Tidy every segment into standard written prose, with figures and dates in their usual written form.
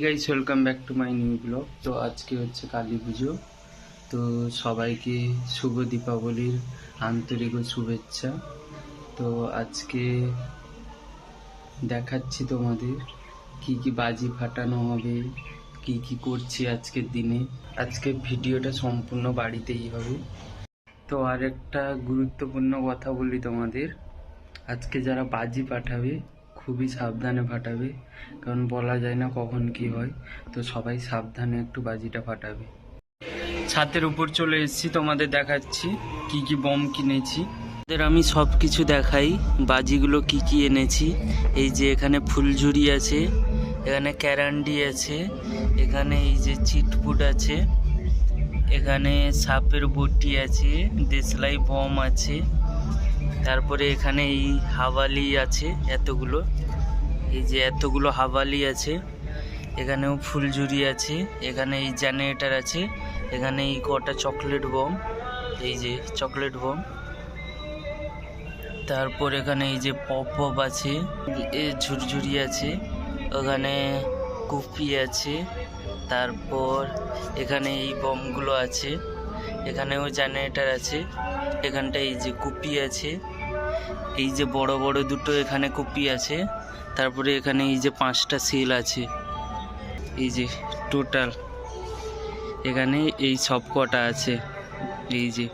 Guys, welcome back to my new blog. তো আজকে হচ্ছে কালী পুজো। তো সবাইকে শুভ দীপাবলির আন্তরিক ও শুভেচ্ছা। তো আজকে দেখাচ্ছি তোমাদের কি কি বাজি ফাটানো হবে, কি কি করছি আজকের দিনে। আজকে ভিডিওটা সম্পূর্ণ বাড়িতেই হবে। তো আর একটা গুরুত্বপূর্ণ কথা বলি তোমাদের, আজকে যারা বাজি ফাটাবে খুবই সাবধানে ফাটাবে, কারণ বলা যায় না কখন কি হয়। তো সবাই সাবধানে একটু বাজিটা ফাটাবে। ছাদের উপর চলে এসেছি, তোমাদের দেখাচ্ছি কি কি বম কিনেছি। আমি সব কিছু দেখাই, বাজিগুলো কি কি এনেছি। এই যে এখানে ফুলঝুরি আছে, এখানে ক্যারান্ডি আছে, এখানে এই যে চিটপুট আছে, এখানে সাপের বটি আছে, দেশলাই বম আছে, তারপরে এখানে এই হাওয়ালি আছে এতগুলো, এই যে এতগুলো হাওয়ালি আছে, এখানেও ফুলঝুরি আছে, এখানে এই জেনারেটর আছে, এখানে এই কটা চকলেট বম, এই যে চকলেট বম, তারপর এখানে এই যে পপ পপ আছে, এ ঝুরঝুরি আছে, ওখানে কুপি আছে, তারপর এখানে এই বমগুলো আছে, এখানেও জেনারেটর আছে, এখানটা এই যে কুপি আছে, এই যে বড় বড় দুটো এখানে কুপি আছে, তারপরে এখানে এই যে 5টা সেল আছে, এই যে টোটাল এখানে এই সব কটা আছে, এই যে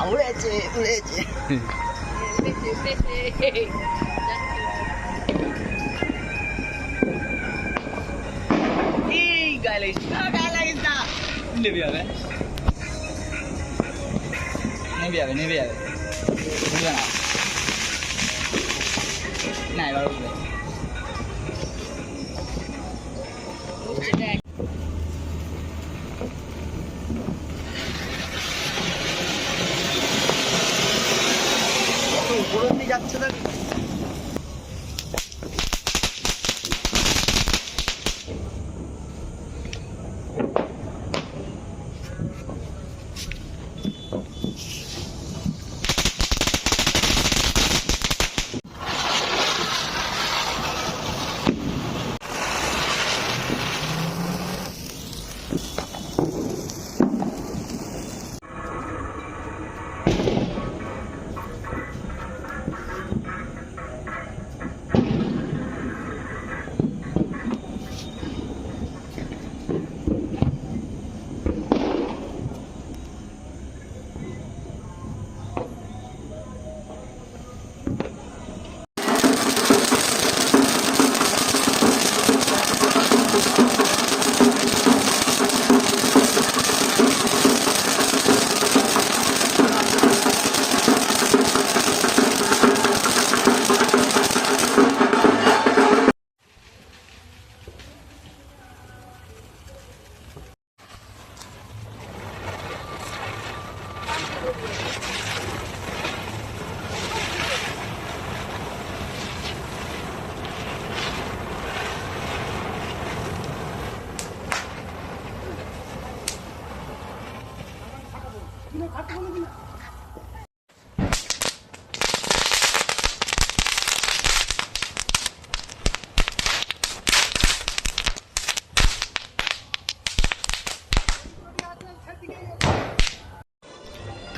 উড়েছে উড়েছে নেবে যাবে বুঝবে না এবার বুঝবে উপরের দিকে যাচ্ছে দেখ।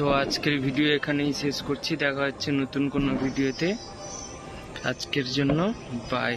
তো আজকের ভিডিও এখানেই শেষ করছি, দেখা হচ্ছে নতুন কোনো ভিডিওতে। আজকের জন্য বাই।